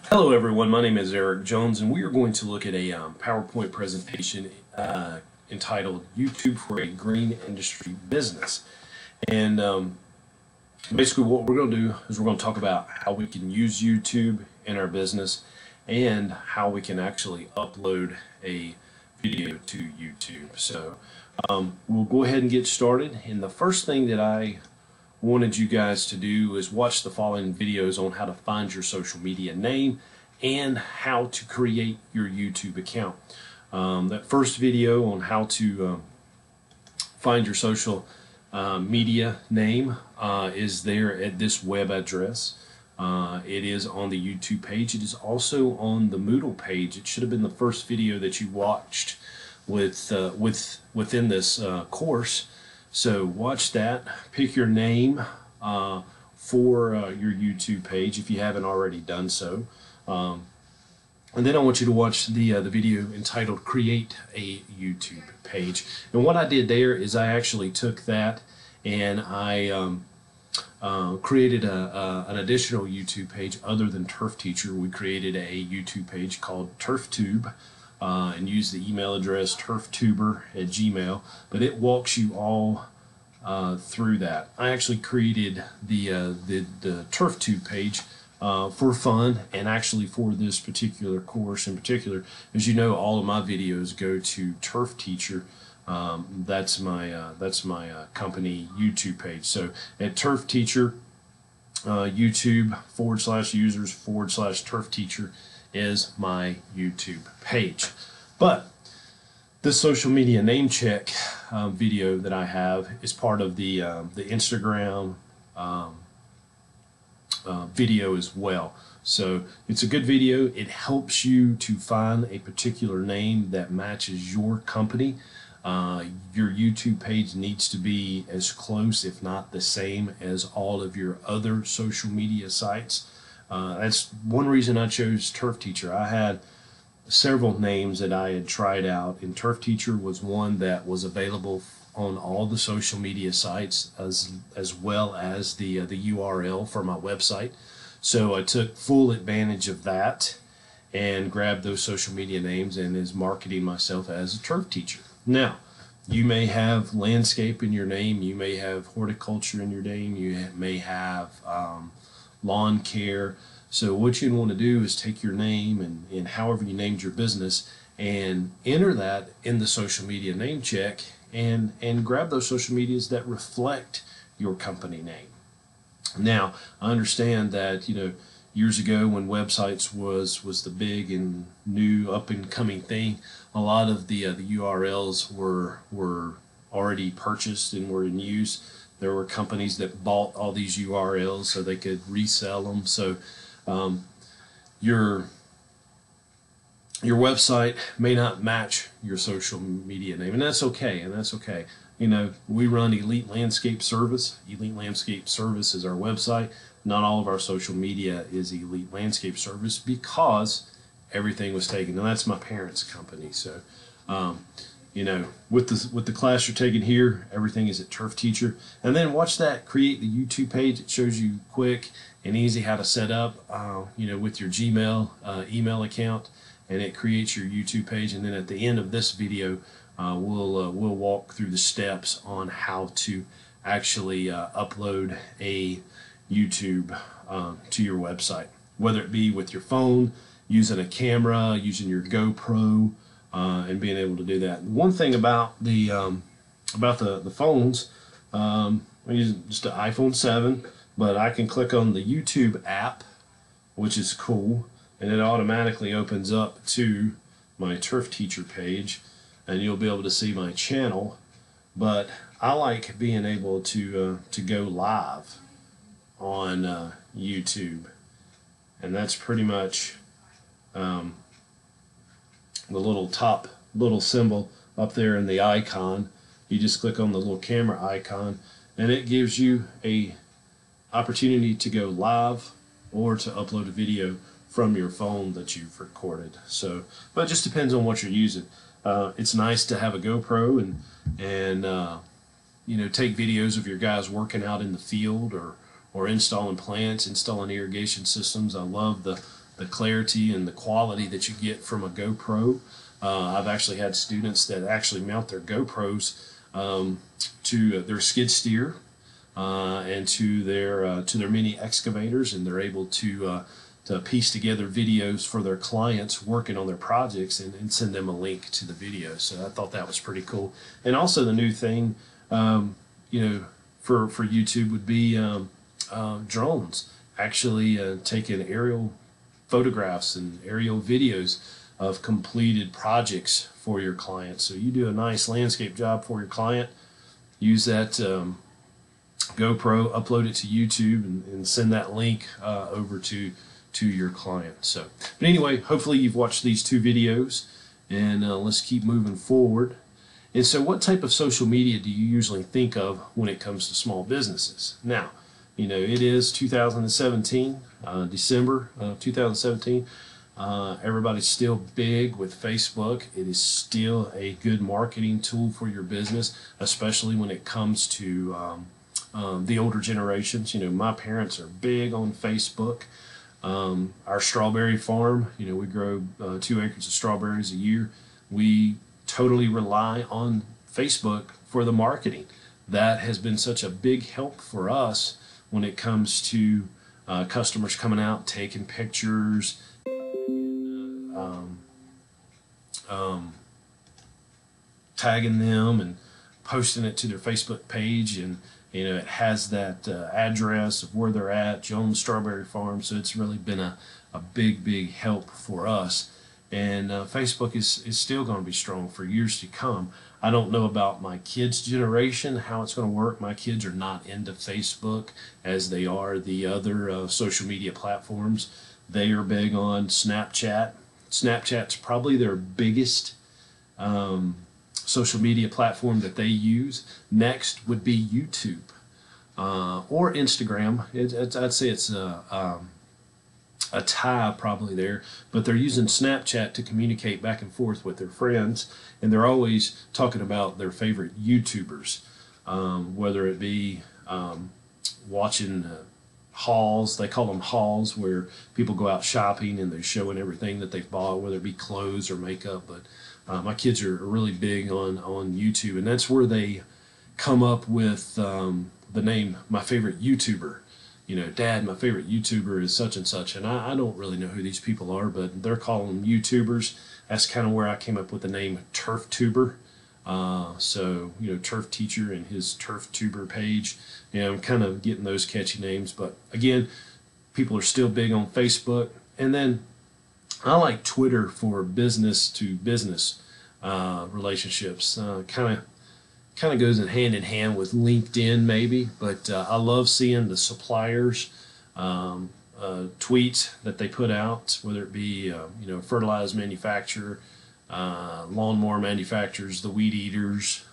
Hello everyone, my name is Eric Jones and we are going to look at a PowerPoint presentation entitled YouTube for a Green Industry Business. And basically what we're going to do is we're going to talk about how we can use YouTube in our business and how we can actually upload a video to YouTube. So we'll go ahead and get started, and the first thing that I wanted you guys to do is watch the following videos on how to find your social media name and how to create your YouTube account. That first video on how to find your social media name is there at this web address. It is on the YouTube page. It is also on the Moodle page. It should have been the first video that you watched within this course. So watch that, pick your name for your YouTube page if you haven't already done so. And then I want you to watch the video entitled Create a YouTube Page. And what I did there is I actually took that and I created an additional YouTube page other than Turf Teacher. We created a YouTube page called TurfTube. And use the email address turftuber@gmail, but it walks you all through that. I actually created the TurfTube page for fun, and actually for this particular course in particular. As you know, all of my videos go to Turf Teacher. That's my company YouTube page. So at Turf Teacher, YouTube/users/Turf Teacher is my YouTube page. But this social media name check video that I have is part of the Instagram video as well. So it's a good video. It helps you to find a particular name that matches your company. Your YouTube page needs to be as close, if not the same, as all of your other social media sites. That's one reason I chose Turf Teacher. I had several names that I had tried out, and Turf Teacher was one that was available on all the social media sites as well as the URL for my website. So I took full advantage of that and grabbed those social media names and is marketing myself as a Turf Teacher. Now, you may have landscape in your name, you may have horticulture in your name, you may have lawn care. So what you want to do is take your name and however you named your business and enter that in the social media name check and grab those social medias that reflect your company name. Now, I understand that, you know, years ago when websites was the big and new up and coming thing, a lot of the URLs were already purchased and were in use. There were companies that bought all these URLs so they could resell them. So your website may not match your social media name, and that's okay. You know, we run Elite Landscape Service. Elite Landscape Service is our website. Not all of our social media is Elite Landscape Service because everything was taken. Now that's my parents' company. So you know, with the class you're taking here, everything is at Turf Teacher. And then watch that create the YouTube page. It shows you quick and easy how to set up, you know, with your Gmail email account, and it creates your YouTube page. And then at the end of this video, we'll walk through the steps on how to actually upload a YouTube to your website, whether it be with your phone, using a camera, using your GoPro. And being able to do that. One thing about the phones, I'm using just an iPhone 7, but I can click on the YouTube app, which is cool, and it automatically opens up to my Turf Teacher page, and you'll be able to see my channel. But I like being able to go live on YouTube, and that's pretty much the little symbol up there in the icon. You just click on the little camera icon and it gives you a opportunity to go live or to upload a video from your phone that you've recorded. So, but it just depends on what you're using. It's nice to have a GoPro and you know, take videos of your guys working out in the field or installing plants, installing irrigation systems. I love the the clarity and the quality that you get from a GoPro. I've actually had students that actually mount their GoPros to their skid steer and to their mini excavators, and they're able to piece together videos for their clients working on their projects and send them a link to the video. So I thought that was pretty cool. And also the new thing, for YouTube would be drones, actually taking aerial photographs and aerial videos of completed projects for your client. So you do a nice landscape job for your client, use that GoPro, upload it to YouTube, and send that link over to your client. So, but anyway, hopefully you've watched these 2 videos, and let's keep moving forward. And so what type of social media do you usually think of when it comes to small businesses? Now, it is 2017, December of 2017. Everybody's still big with Facebook. It is still a good marketing tool for your business, especially when it comes to the older generations. My parents are big on Facebook. Our strawberry farm, we grow 2 acres of strawberries a year. We totally rely on Facebook for the marketing. That has been such a big help for us when it comes to customers coming out, taking pictures, tagging them and posting it to their Facebook page, and it has that address of where they're at, Jones Strawberry Farm. So it's really been a big help for us. And Facebook is still going to be strong for years to come. I don't know about my kids' generation, how it's going to work. My kids are not into Facebook as they are the other social media platforms. They are big on Snapchat. Snapchat's probably their biggest social media platform that they use. Next would be YouTube or Instagram. I'd say it's a tie probably there, but they're using Snapchat to communicate back and forth with their friends, and they're always talking about their favorite YouTubers, whether it be watching hauls. They call them hauls, where people go out shopping and they're showing everything that they've bought, whether it be clothes or makeup. But my kids are really big on YouTube, and that's where they come up with the name My Favorite YouTuber. Dad, my favorite YouTuber is such and such, and I don't really know who these people are, but they're calling them YouTubers. That's kind of where I came up with the name Turf Tuber. So, Turf Teacher and his Turf Tuber page. I'm kind of getting those catchy names, but again, people are still big on Facebook. And then I like Twitter for business to business relationships. Kind of goes in hand with LinkedIn maybe, but I love seeing the suppliers tweets that they put out, whether it be fertilizer manufacturer, lawnmower manufacturers, the weed eaters,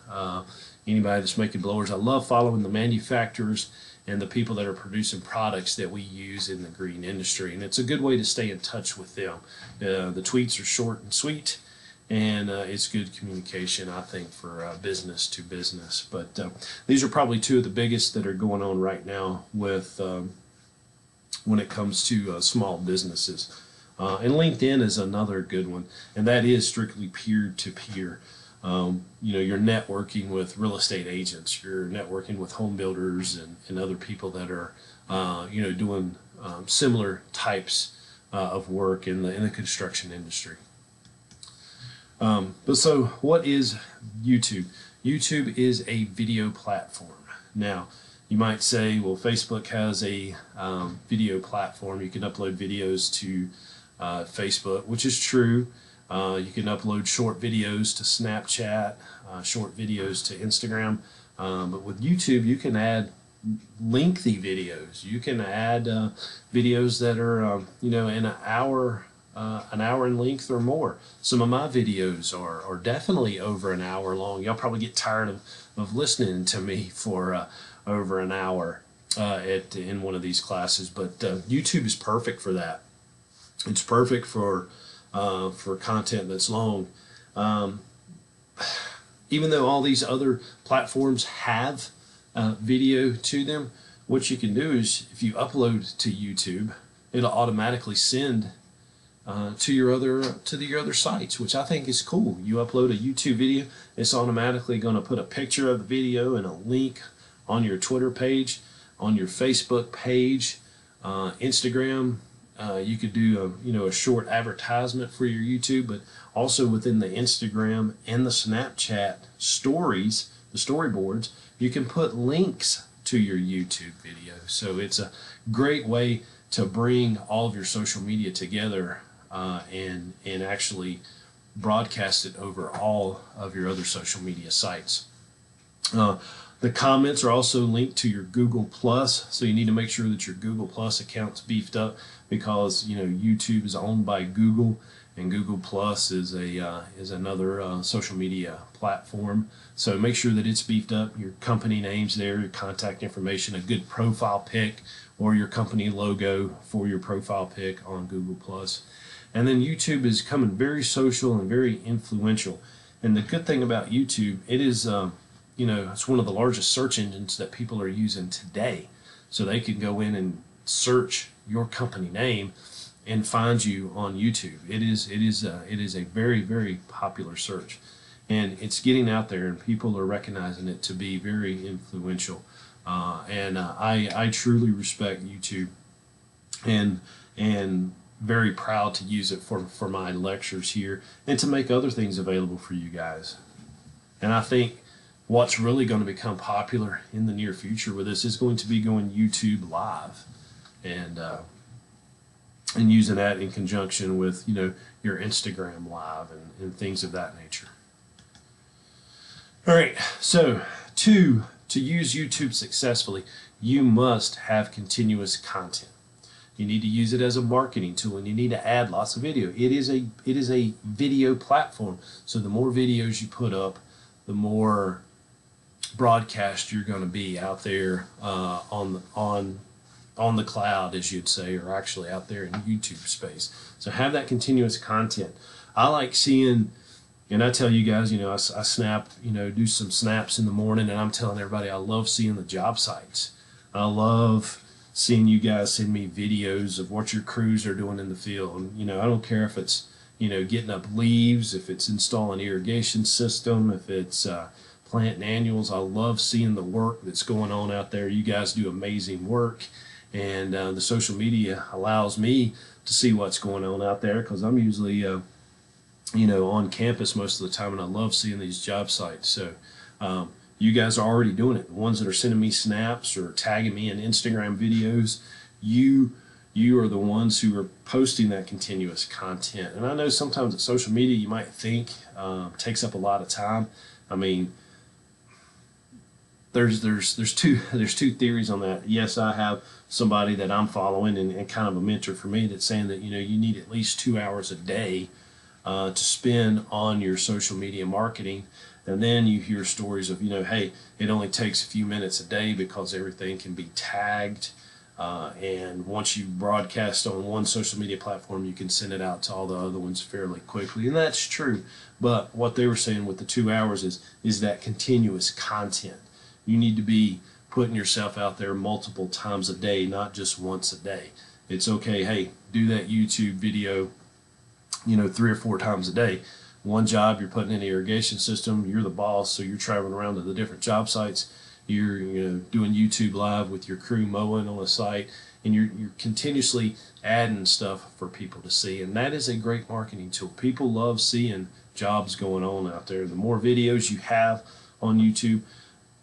anybody that's making blowers. I love following the manufacturers and the people that are producing products that we use in the green industry, and it's a good way to stay in touch with them. The tweets are short and sweet, and it's good communication, I think, for business to business. But these are probably 2 of the biggest that are going on right now with when it comes to small businesses. And LinkedIn is another good one, and that is strictly peer-to-peer. You're networking with real estate agents, you're networking with home builders and other people that are doing similar types of work in the construction industry. But so what is YouTube? YouTube is a video platform. Now, you might say, well, Facebook has a video platform. You can upload videos to Facebook, which is true. You can upload short videos to Snapchat, short videos to Instagram. But with YouTube, you can add lengthy videos. You can add videos that are, in an hour in length or more. Some of my videos are definitely over an hour long. Y'all probably get tired of listening to me for over an hour in one of these classes, but YouTube is perfect for that. It's perfect for content that's long. Even though all these other platforms have video to them, what you can do is if you upload to YouTube, it'll automatically send to your other sites, which I think is cool. You upload a YouTube video, it's automatically going to put a picture of the video and a link on your Twitter page, on your Facebook page, Instagram. You could do a short advertisement for your YouTube, but also within the Instagram and the Snapchat stories, the storyboards, you can put links to your YouTube video. So it's a great way to bring all of your social media together and actually broadcast it over all of your other social media sites. The comments are also linked to your Google Plus, so you need to make sure that your Google Plus account's beefed up, because YouTube is owned by Google, and Google Plus is another social media platform. So make sure that it's beefed up. Your company name's there, your contact information, a good profile pic, or your company logo for your profile pic on Google Plus. And then YouTube is becoming very social and very influential. And the good thing about YouTube, it is it's one of the largest search engines that people are using today. So they can go in and search your company name and find you on YouTube. It is a very, very popular search, and it's getting out there, and people are recognizing it to be very influential. I truly respect YouTube, and very proud to use it for my lectures here and to make other things available for you guys. And I think what's really going to become popular in the near future with this is going to be going YouTube Live, and using that in conjunction with your Instagram Live and things of that nature. All right, so to use YouTube successfully, you must have continuous content. You need to use it as a marketing tool, and you need to add lots of video. It is a video platform, so the more videos you put up, the more broadcast you're going to be out there on the cloud, as you'd say, or actually out there in YouTube space. So have that continuous content. I like seeing, and I tell you guys, I snap, do some snaps in the morning, and I'm telling everybody I love seeing the job sites. I love seeing you guys send me videos of what your crews are doing in the field. And, I don't care if it's, getting up leaves, if it's installing irrigation system, if it's planting annuals. I love seeing the work that's going on out there. You guys do amazing work. And the social media allows me to see what's going on out there, because I'm usually, on campus most of the time, and I love seeing these job sites. So you guys are already doing it. The ones that are sending me snaps or tagging me in Instagram videos, you are the ones who are posting that continuous content. And I know sometimes at social media you might think takes up a lot of time. I mean, there's two theories on that. Yes, I have somebody that I'm following and kind of a mentor for me that's saying that you need at least 2 hours a day to spend on your social media marketing. And then you hear stories of hey, it only takes a few minutes a day because everything can be tagged, and once you broadcast on one social media platform, you can send it out to all the other ones fairly quickly. And that's true, but what they were saying with the 2 hours is that continuous content. You need to be putting yourself out there multiple times a day, not just once a day. It's okay, hey, do that YouTube video, 3 or 4 times a day. One job, you're putting in an irrigation system, you're the boss, so you're traveling around to the different job sites. You're doing YouTube Live with your crew mowing on a site, and you're continuously adding stuff for people to see. And that is a great marketing tool. People love seeing jobs going on out there. The more videos you have on YouTube,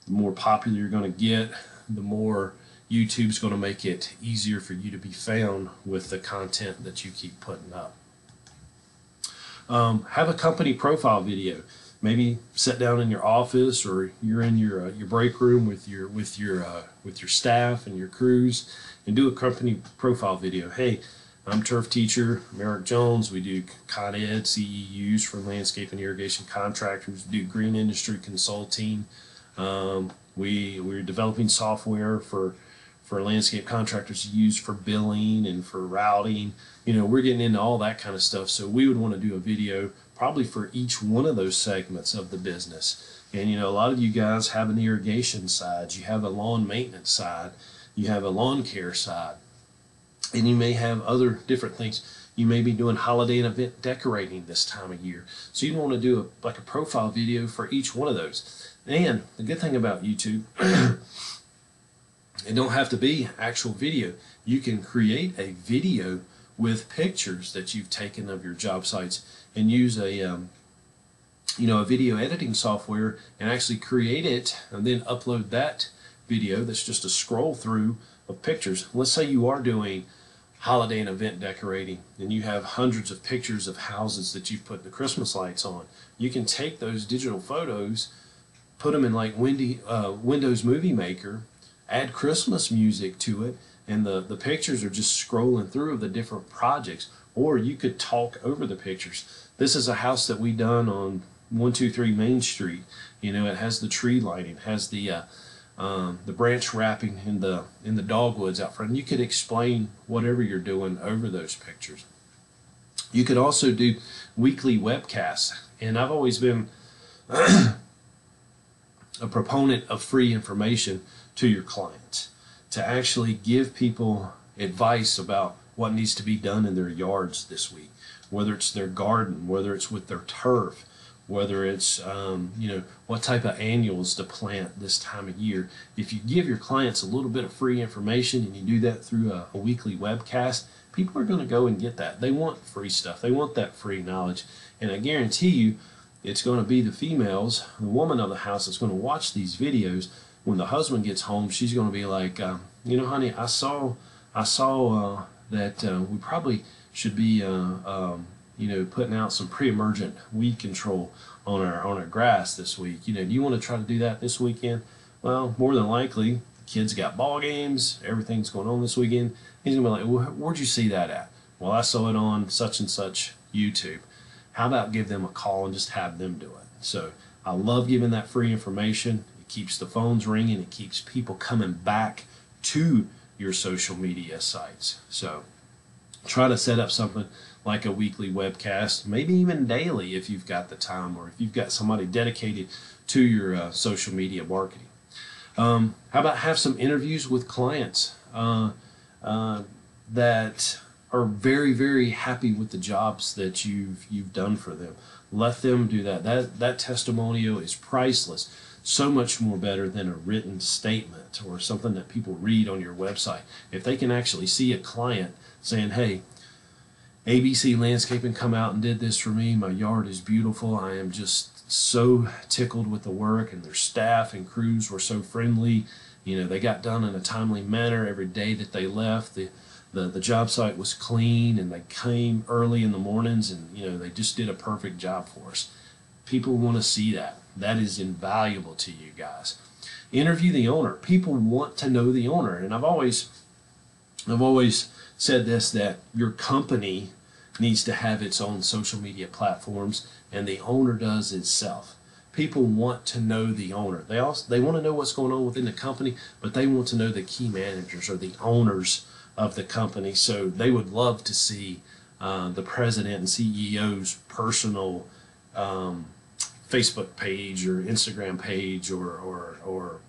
the more popular you're going to get, the more YouTube's going to make it easier for you to be found with the content that you keep putting up. Have a company profile video. Maybe sit down in your office, or you're in your break room with your staff and your crews, and do a company profile video. Hey, I'm turf teacher Merrick Jones. We do Con Ed CEUs for landscape and irrigation contractors. We do green industry consulting. We're developing software for landscape contractors to use for billing and for routing. We're getting into all that kind of stuff. So we would want to do a video probably for each one of those segments of the business. And a lot of you guys have an irrigation side, you have a lawn maintenance side, you have a lawn care side. And you may have other different things. You may be doing holiday and event decorating this time of year. So you want to do like a profile video for each one of those. And the good thing about YouTube, it don't have to be actual video. You can create a video with pictures that you've taken of your job sites and use a video editing software and actually create it and then upload that video that's just a scroll through of pictures. Let's say you are doing holiday and event decorating and you have hundreds of pictures of houses that you've put the Christmas lights on. You can take those digital photos, put them in like Windows Movie Maker, add Christmas music to it, and the pictures are just scrolling through of the different projects. Or you could talk over the pictures. This is a house that we done on 123 Main Street. You know, it has the tree lighting, has the branch wrapping in the dogwoods out front. And you could explain whatever you're doing over those pictures. You could also do weekly webcasts, and I've always been a proponent of free information to your clients, to actually give people advice about what needs to be done in their yards this week, whether it's their garden, whether it's with their turf, whether it's what type of annuals to plant this time of year. If you give your clients a little bit of free information and you do that through a weekly webcast, people are going to go and get that. They want free stuff. They want that free knowledge. And I guarantee you it's going to be the females, the woman of the house that's going to watch these videos. When the husband gets home, she's going to be like, honey, I saw that we probably should be putting out some pre-emergent weed control on our grass this week. Do you want to try to do that this weekend? Well, more than likely, the kids got ball games, everything's going on this weekend. He's gonna be like, well, where'd you see that at? Well, I saw it on such and such YouTube. How about give them a call and just have them do it? So I love giving that free information. It keeps the phones ringing. It keeps people coming back to your social media sites. So try to set up something like a weekly webcast, maybe even daily if you've got the time, or if you've got somebody dedicated to your social media marketing. How about have some interviews with clients that are very, very happy with the jobs that you've done for them. Let them do that. That testimonial is priceless. So much more better than a written statement or something that people read on your website. If they can actually see a client saying, hey, ABC Landscaping come out and did this for me. My yard is beautiful. I am just so tickled with the work, and their staff and crews were so friendly. They got done in a timely manner every day that they left. The job site was clean, and they came early in the mornings, and they just did a perfect job for us. People want to see that. That is invaluable to you guys. Interview the owner. People want to know the owner, and I've always said this, that your company needs to have its own social media platforms, and the owner does itself. People want to know the owner. They want to know what's going on within the company, but they want to know the key managers or the owners of the company. So they would love to see the president and CEO's personal Facebook page or Instagram page or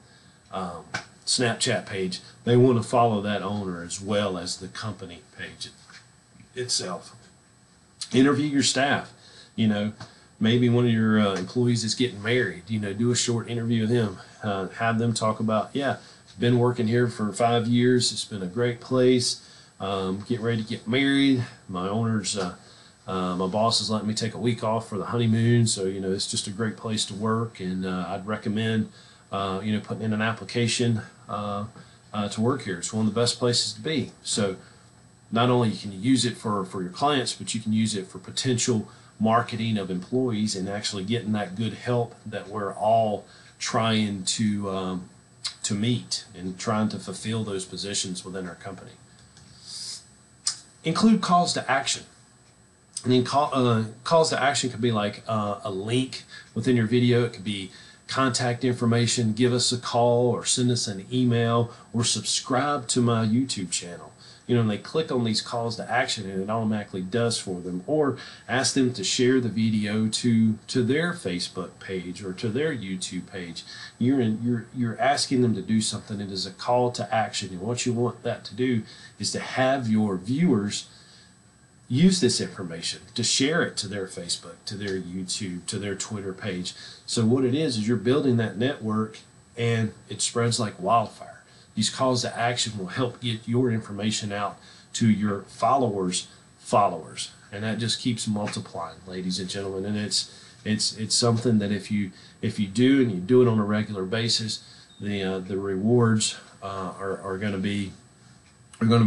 Snapchat page. They want to follow that owner as well as the company page itself. Interview your staff. Maybe one of your employees is getting married. Do a short interview with him. Have them talk about, been working here for 5 years. It's been a great place. Get ready to get married. My boss is letting me take a week off for the honeymoon. So, it's just a great place to work. And I'd recommend, putting in an application to work here. It's one of the best places to be. So not only can you use it for your clients, but you can use it for potential marketing of employees and actually getting that good help that we're all trying to meet and trying to fulfill those positions within our company. Include calls to action. And then calls to action could be like a link within your video. It could be contact information, give us a call or send us an email, or subscribe to my YouTube channel. and they click on these calls to action and it automatically does for them. Or ask them to share the video to their Facebook page or to their YouTube page. You're asking them to do something. It is a call to action, and what you want that to do is to have your viewers use this information to share it to their Facebook, to their YouTube, to their Twitter page. So what it is you're building that network, and it spreads like wildfire. These calls to action will help get your information out to your followers, and that just keeps multiplying, ladies and gentlemen. And it's something that if you do, and you do it on a regular basis, the rewards are going to be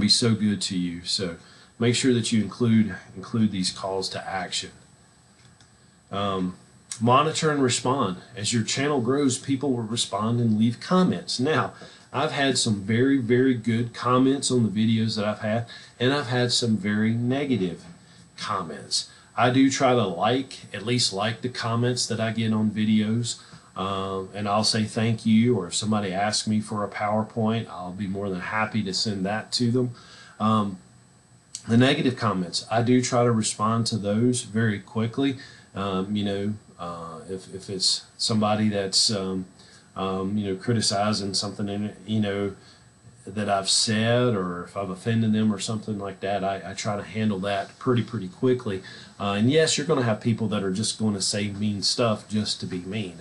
so good to you. So make sure that you include these calls to action. Monitor and respond. As your channel grows, people will respond and leave comments. Now, I've had some very, very good comments on the videos that I've had, and I've had some very negative comments. I do try to at least like the comments that I get on videos, and I'll say thank you, or if somebody asks me for a PowerPoint, I'll be more than happy to send that to them. The negative comments, I do try to respond to those very quickly. If it's somebody that's criticizing something that I've said, or if I've offended them or something like that, I try to handle that pretty quickly. And yes, you're going to have people that are just going to say mean stuff just to be mean.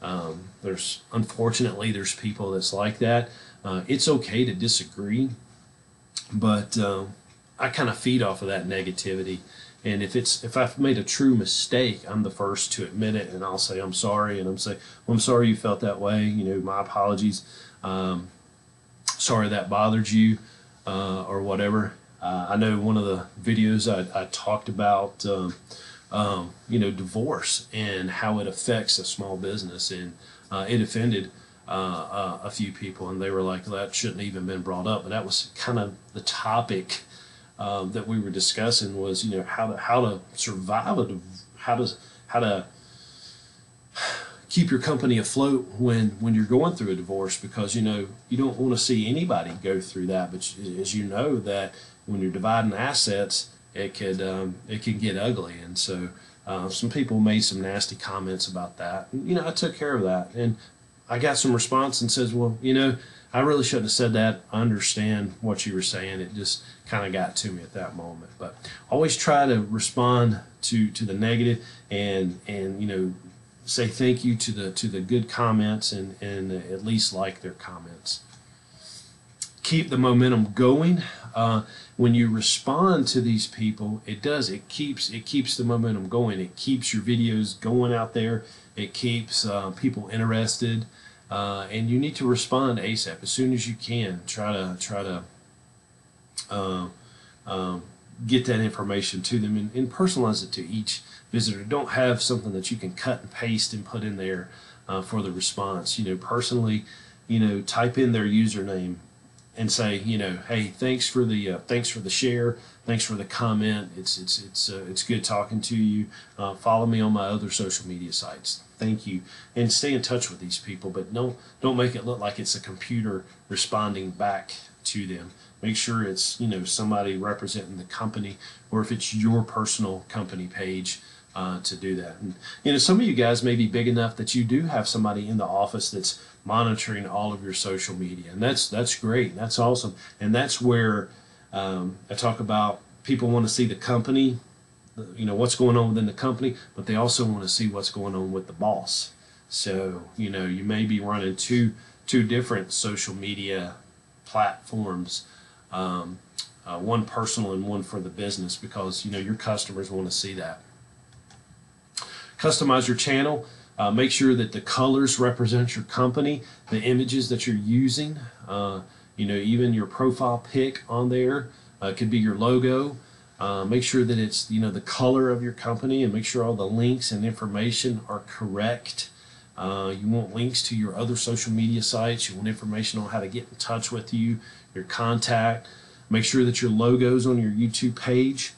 Unfortunately there's people that's like that. It's okay to disagree, but I kind of feed off of that negativity. And if I've made a true mistake, I'm the first to admit it, and I'll say I'm sorry, and I'm sorry you felt that way. My apologies. Sorry that bothered you, or whatever. I know one of the videos I talked about, divorce and how it affects a small business, and it offended a few people, and they were like, that shouldn't even been brought up. But that was kind of the topic that we were discussing, was how to survive how to keep your company afloat when you're going through a divorce, because you don't want to see anybody go through that. But as you know, that when you're dividing assets, it can get ugly. And so some people made some nasty comments about that. I took care of that, and I got some response and says, well, I really shouldn't have said that. I understand what you were saying. It just kind of got to me at that moment. But always try to respond to the negative, and say thank you to the good comments, and at least like their comments. Keep the momentum going. When you respond to these people, it keeps the momentum going. It keeps your videos going out there. It keeps people interested. And you need to respond ASAP, as soon as you can. Try to get that information to them, and personalize it to each visitor. Don't have something that you can cut and paste and put in there for the response. Personally, type in their username and say, hey, thanks for the share, thanks for the comment. It's good talking to you. Follow me on my other social media sites. Thank you, and stay in touch with these people, but don't make it look like it's a computer responding back to them. Make sure it's somebody representing the company, or if it's your personal company page, to do that. And some of you guys may be big enough that you do have somebody in the office that's monitoring all of your social media, and that's great. That's awesome, and that's where I talk about people want to see the company, what's going on within the company, but they also want to see what's going on with the boss. So you may be running two different social media platforms, one personal and one for the business, because your customers want to see that. Customize your channel. Make sure that the colors represent your company, the images that you're using, even your profile pic on there could be your logo. Make sure that it's the color of your company, and make sure all the links and information are correct. You want links to your other social media sites. You want information on how to get in touch with you, your contact. Make sure that your logo's on your YouTube page.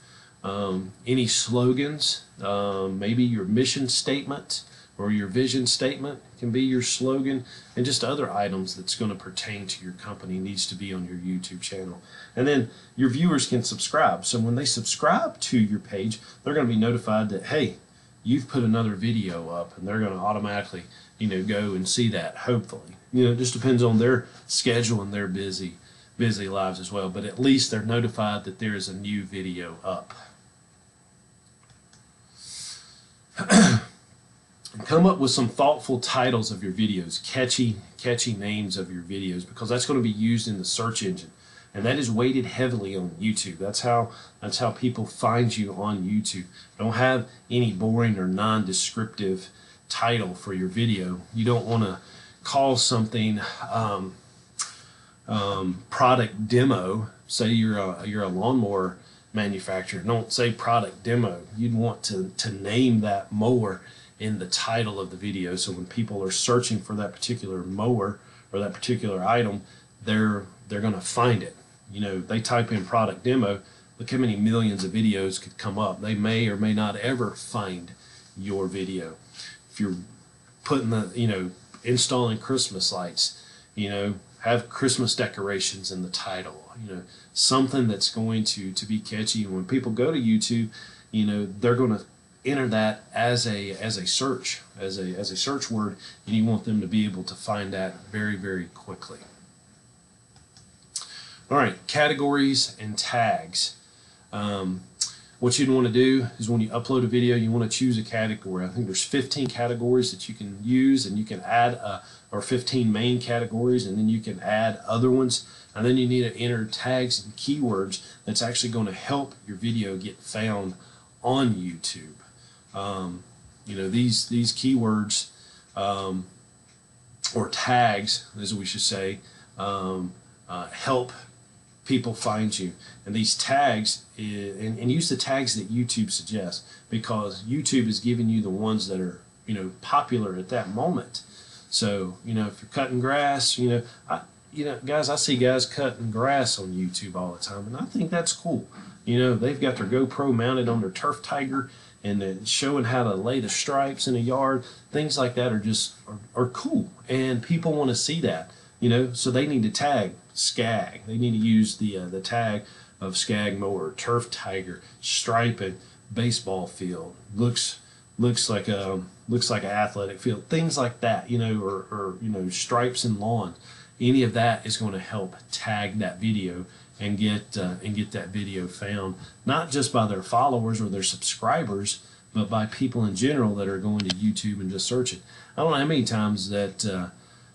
Any slogans, maybe your mission statement, or your vision statement can be your slogan, and just other items that's going to pertain to your company needs to be on your YouTube channel. And then your viewers can subscribe. So when they subscribe to your page, they're going to be notified that, hey, you've put another video up, and they're going to automatically, go and see that, hopefully. It just depends on their schedule and their busy lives as well, but at least they're notified that there is a new video up. Come up with some thoughtful titles of your videos, catchy names of your videos, because that's going to be used in the search engine, and that is weighted heavily on YouTube. That's how people find you on YouTube. Don't have any boring or non-descriptive title for your video. You don't want to call something product demo. Say you're a lawnmower manufacturer. Don't say product demo. You'd want to name that mower in the title of the video, so when people are searching for that particular mower or that particular item, they're going to find it. They type in product demo, look how many millions of videos could come up. They may or may not ever find your video. If you're putting installing Christmas lights, have Christmas decorations in the title, something that's going to be catchy. And when people go to YouTube, they're going to enter that as a search word, and you want them to be able to find that very, very quickly. All right, categories and tags. What you'd want to do is when you upload a video, you want to choose a category. I think there's 15 categories that you can use, and you can add or 15 main categories, and then you can add other ones. And then you need to enter tags and keywords that's actually going to help your video get found on YouTube. These keywords or tags, as we should say, help people find you. And these tags, and use the tags that YouTube suggests, because YouTube is giving you the ones that are popular at that moment. So if you're cutting grass, guys, I see guys cutting grass on YouTube all the time, and I think that's cool. They've got their GoPro mounted on their Turf Tiger, and it's showing how to lay the stripes in a yard. Things like that are cool, and people want to see that. So they need to tag Skag. They need to use the tag of Skag mower, Turf Tiger, striping, baseball field. Looks like an athletic field. Things like that. Or stripes and lawn. Any of that is going to help tag that video and get that video found, not just by their followers or their subscribers, but by people in general that are going to YouTube and just searching. I don't know how many times that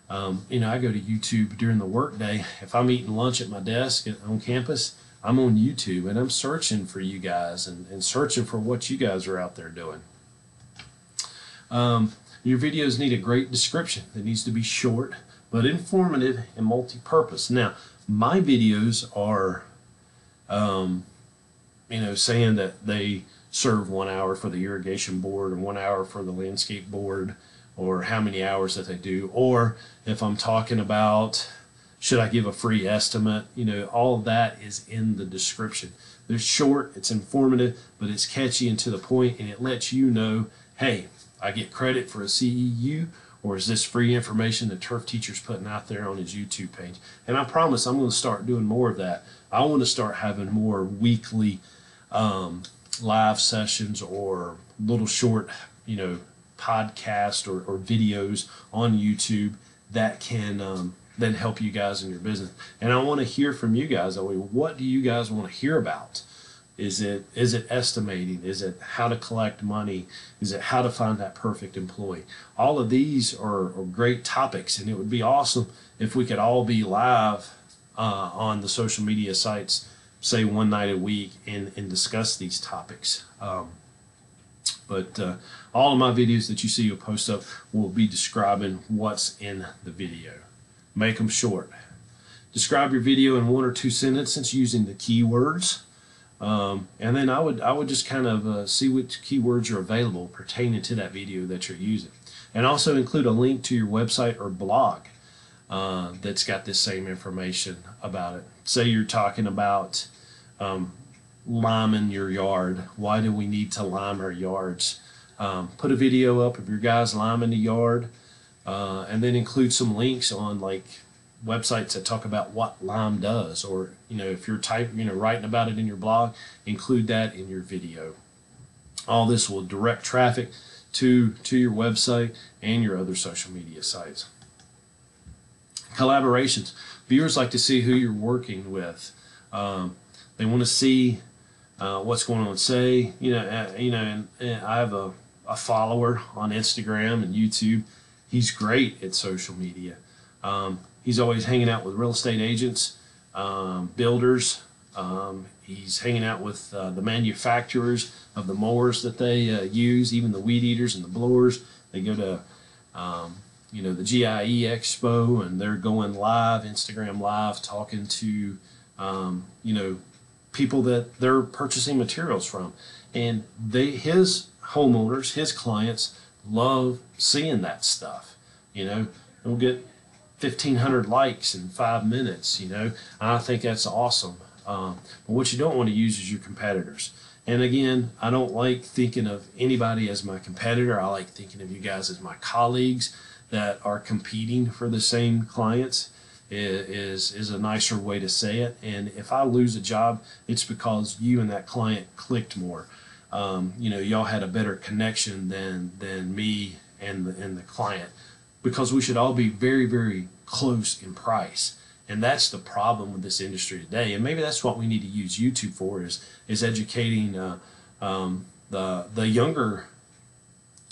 I go to YouTube during the workday. If I'm eating lunch at my desk on campus, I'm on YouTube and I'm searching for you guys and searching for what you guys are out there doing. Your videos need a great description. It needs to be short but informative and multi-purpose. Now, my videos are, saying that they serve 1 hour for the irrigation board and 1 hour for the landscape board, or how many hours that they do, or if I'm talking about should I give a free estimate, all of that is in the description. They're short, it's informative, but it's catchy and to the point, and it lets you know, hey, I get credit for a CEU, or is this free information that Turf Teacher's putting out there on his YouTube page? And I promise I'm going to start doing more of that. I want to start having more weekly live sessions or little short, podcast or videos on YouTube that can then help you guys in your business. And I want to hear from you guys. What do you guys want to hear about? Is it estimating? Is it how to collect money? Is it how to find that perfect employee? All of these are great topics, and it would be awesome if we could all be live on the social media sites, say one night a week, and discuss these topics. But all of my videos that you see you'll post up will be describing what's in the video. Make them short. Describe your video in 1 or 2 sentences using the keywords. And then I would just kind of see which keywords are available pertaining to that video that you're using. And also include a link to your website or blog that's got this same information about it. Say you're talking about liming your yard. Why do we need to lime our yards? Put a video up of your guys liming the yard, and then include some links on like websites that talk about what lime does, or if you're writing about it in your blog, include that in your video. All this will direct traffic to your website and your other social media sites. Collaborations. Viewers like to see who you're working with. They want to see what's going on. Say, and I have a follower on Instagram and YouTube. He's great at social media. He's always hanging out with real estate agents, builders. He's hanging out with the manufacturers of the mowers that they use, even the weed eaters and the blowers. They go to the GIE Expo, and they're going live, Instagram live, talking to people that they're purchasing materials from. And his homeowners, his clients, love seeing that stuff. They'll get 1,500 likes in 5 minutes. I think that's awesome. But what you don't want to use is your competitors. And again, I don't like thinking of anybody as my competitor. I like thinking of you guys as my colleagues that are competing for the same clients. Is a nicer way to say it. And if I lose a job, it's because you and that client clicked more. Y'all had a better connection than me and the client, because we should all be very, very close in price. And that's the problem with this industry today. And maybe that's what we need to use YouTube for, is educating the younger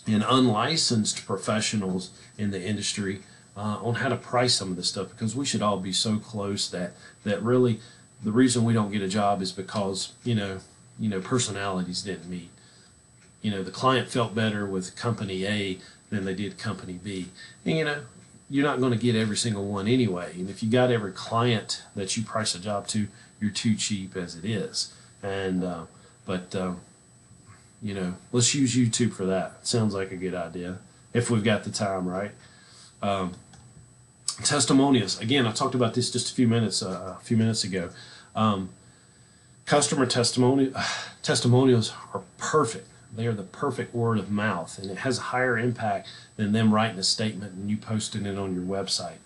and unlicensed professionals in the industry on how to price some of this stuff, because we should all be so close that really the reason we don't get a job is because personalities didn't meet. The client felt better with company A than they did company B. And you're not going to get every single one anyway. And if you got every client that you price a job to, you're too cheap as it is. And let's use YouTube for that. Sounds like a good idea if we've got the time, right? Testimonials. Again, I talked about this just a few minutes ago. Customer testimonials are perfect. They are the perfect word of mouth, and it has a higher impact than them writing a statement and you posting it on your website.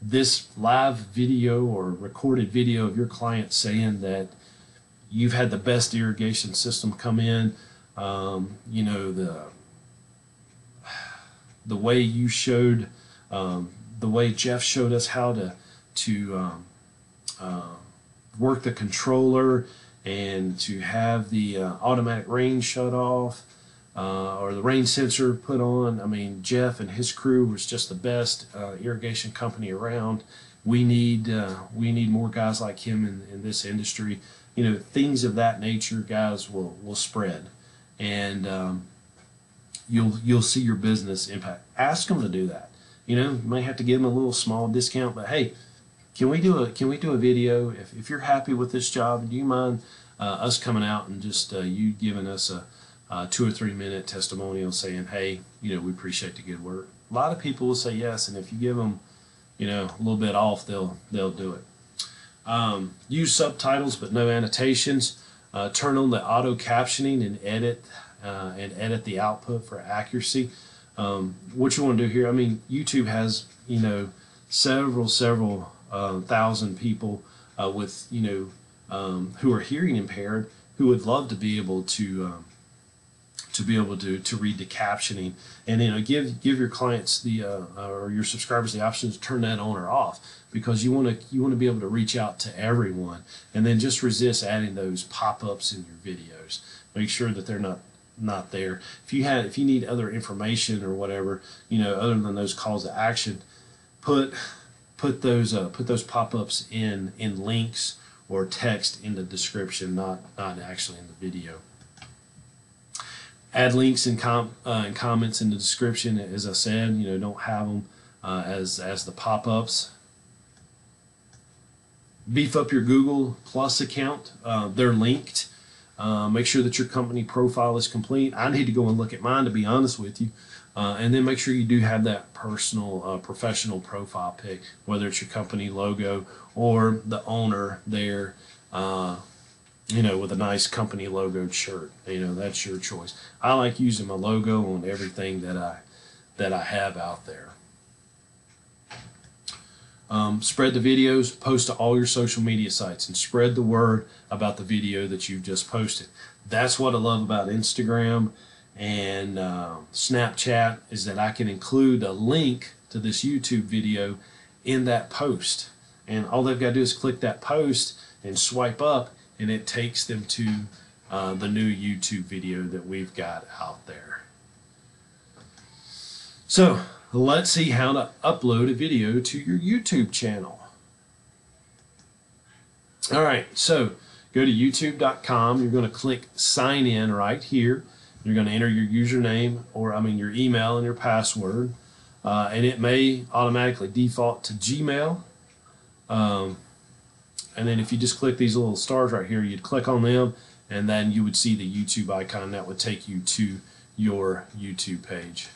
This live video or recorded video of your client saying that you've had the best irrigation system come in, the way you showed, the way Jeff showed us how to work the controller and to have the automatic rain shut off or the rain sensor put on. I mean, Jeff and his crew was just the best irrigation company around. We need more guys like him in this industry. Things of that nature, guys, will spread, and you'll see your business impact. Ask them to do that. You may have to give them a little small discount, but hey, can we do a video? If you're happy with this job, do you mind us coming out and just you giving us a 2 or 3 minute testimonial saying, hey, we appreciate the good work? A lot of people will say yes, and if you give them, a little bit off, they'll do it. Use subtitles but no annotations. Turn on the auto-captioning and edit the output for accuracy. What you want to do here, YouTube has several thousand people with who are hearing impaired, who would love to be able to read the captioning, and give your clients or your subscribers the option to turn that on or off, because you want to be able to reach out to everyone. And then just resist adding those pop-ups in your videos. Make sure that they're not there. If you need other information or whatever, other than those calls to action, put those pop-ups in links or text in the description, not actually in the video. Add links and comments in the description. As I said, don't have them as the pop-ups. Beef up your Google Plus account. They're linked. Make sure that your company profile is complete. I need to go and look at mine, to be honest with you. And then make sure you do have that personal, professional profile pic, whether it's your company logo or the owner there, with a nice company logoed shirt. That's your choice. I like using my logo on everything that I have out there. Spread the videos, post to all your social media sites, and spread the word about the video that you've just posted. That's what I love about Instagram and Snapchat, is that I can include a link to this YouTube video in that post. And all they've got to do is click that post and swipe up, and it takes them to the new YouTube video that we've got out there. So let's see how to upload a video to your YouTube channel. All right, so go to youtube.com. You're going to click sign in right here. You're going to enter your username, or your email and your password, and it may automatically default to Gmail. And then if you just click these little stars right here, you'd click on them, and then you would see the YouTube icon. That would take you to your YouTube page.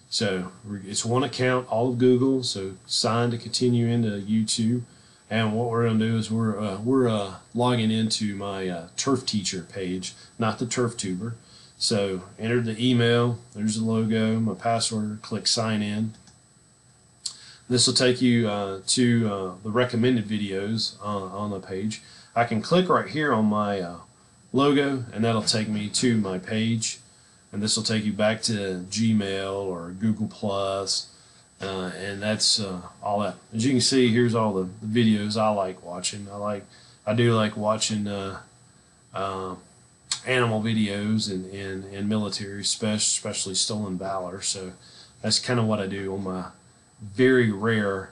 So it's one account, all of Google, so sign to continue into YouTube. And what we're going to do is we're logging into my Turf Teacher page, not the Turf Tuber. So enter the email, there's the logo, my password, click sign in. This will take you to the recommended videos on the page. I can click right here on my logo, and that'll take me to my page. And this will take you back to Gmail or Google Plus, and that's all that. As you can see, here's all the videos I like watching. I do like watching animal videos and military, especially stolen valor. So that's kind of what I do on my very rare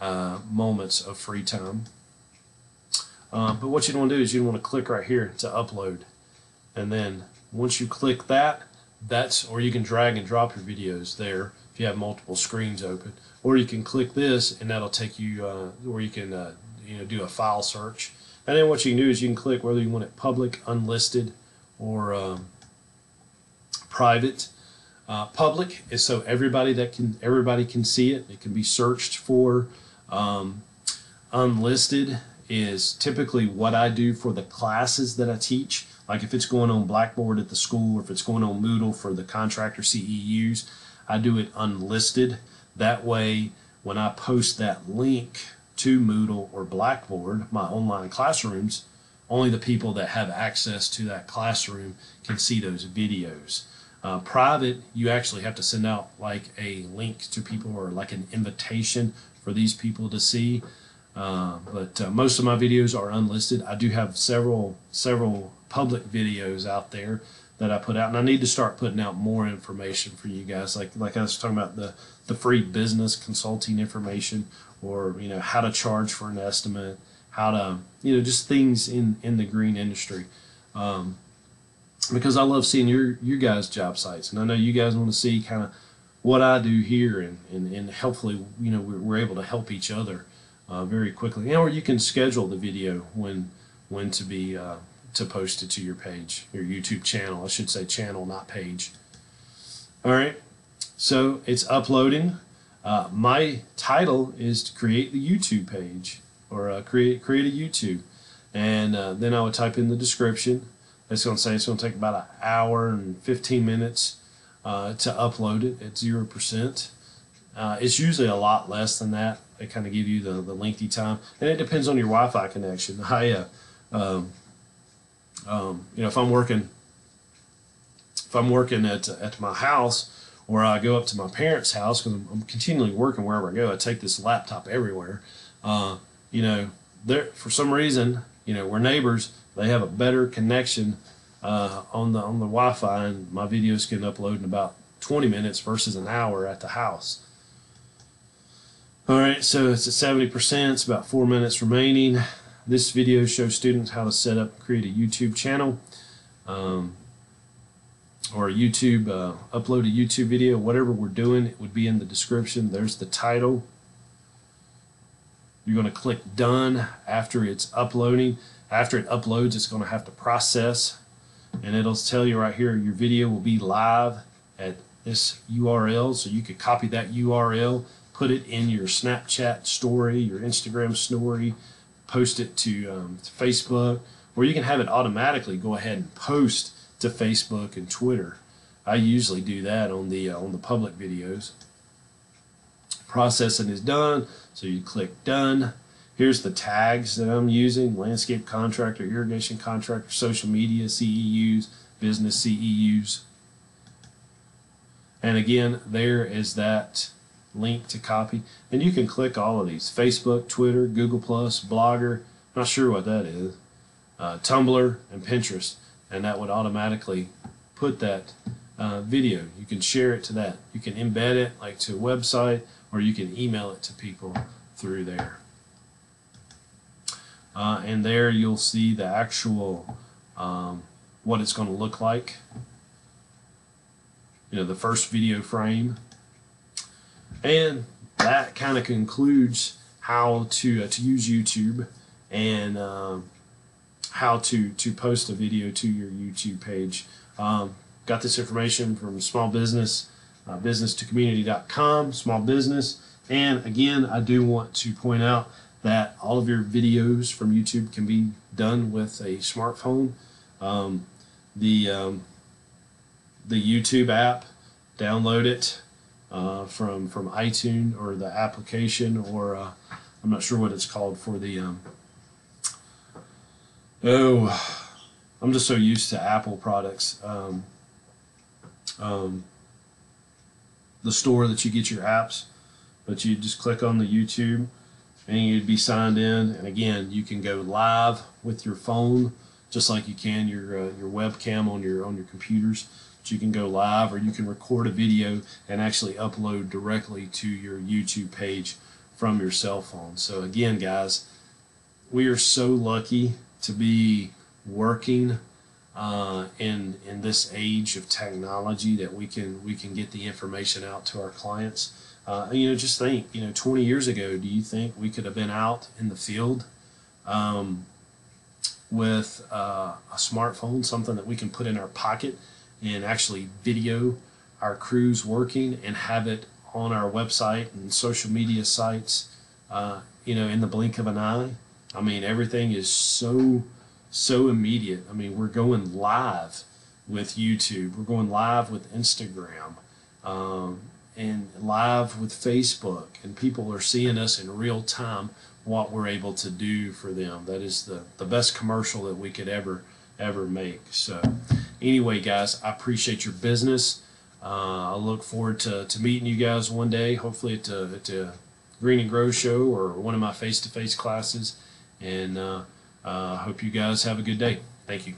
moments of free time. But what you want to do is you want to click right here to upload, and then once you click that, or you can drag and drop your videos there if you have multiple screens open, or you can click this and that'll take you where you can do a file search. And then what you can do is you can click whether you want it public, unlisted, or private. Public is so everybody can see it. It can be searched for. Unlisted is typically what I do for the classes that I teach. Like if it's going on Blackboard at the school, or if it's going on Moodle for the contractor CEUs, I do it unlisted. That way, when I post that link to Moodle or Blackboard, my online classrooms, only the people that have access to that classroom can see those videos. Private, you actually have to send out like a link to people, or like an invitation for these people to see. But most of my videos are unlisted. I do have several public videos out there that I put out, and I need to start putting out more information for you guys, like I was talking about the free business consulting information, or how to charge for an estimate, how to just things in the green industry, because I love seeing your guys' job sites, and I know you guys want to see kind of what I do here, and hopefully we're able to help each other very quickly. Or you can schedule the video when to be to post it to your page, your YouTube channel. I should say channel, not page. All right, so it's uploading. My title is to create the YouTube page, or create a YouTube, and then I would type in the description. It's going to say it's going to take about 1 hour and 15 minutes to upload it at 0%. It's usually a lot less than that. They kind of give you the lengthy time, and it depends on your Wi-Fi connection. If I'm working at my house, or I go up to my parents' house, because I'm continually working wherever I go. I take this laptop everywhere. For some reason, we're neighbors. They have a better connection on the Wi-Fi, and my videos can upload in about 20 minutes versus an hour at the house. All right, so it's at 70%. It's about 4 minutes remaining. This video shows students how to set up and create a YouTube channel, or a upload a YouTube video. Whatever we're doing, it would be in the description. There's the title. You're going to click done after it's uploading. After it uploads, it's going to have to process, and it'll tell you right here your video will be live at this URL. So you could copy that URL, put it in your Snapchat story, your Instagram story, post it to Facebook, or you can have it automatically go ahead and post to Facebook and Twitter. I usually do that on the public videos. Processing is done, so you click done. Here's the tags that I'm using: landscape contractor, irrigation contractor, social media, CEUs, business CEUs. And again, there is that link to copy. And you can click all of these: Facebook, Twitter, Google+, Blogger, not sure what that is, Tumblr, and Pinterest. And that would automatically put that video. You can share it to that. You can embed it like to a website, or you can email it to people through there. And there you'll see the actual what it's going to look like. You know, the first video frame. And that kind of concludes how to use YouTube and how to post a video to your YouTube page. Got this information from Small Business, business2community.com, small business. And again, I do want to point out that all of your videos from YouTube can be done with a smartphone. The YouTube app, download it from iTunes or the application, or I'm not sure what it's called for the I'm just so used to Apple products. The store that you get your apps, but you just click on the YouTube and you'd be signed in. And again, you can go live with your phone just like you can your webcam on your computers. But you can go live, or you can record a video and actually upload directly to your YouTube page from your cell phone. So again, guys, we are so lucky to be working in this age of technology, that we can get the information out to our clients. You know, just think, you know, 20 years ago, do you think we could have been out in the field with a smartphone, something that we can put in our pocket and actually video our crews working and have it on our website and social media sites, you know, in the blink of an eye? I mean, everything is so immediate. I mean, we're going live with YouTube, we're going live with Instagram, and live with Facebook, and people are seeing us in real time, what we're able to do for them. That is the best commercial that we could ever make. So anyway, guys, I appreciate your business. I look forward to meeting you guys one day, hopefully at the Green and Grow show or one of my face-to-face classes. And I hope you guys have a good day. Thank you.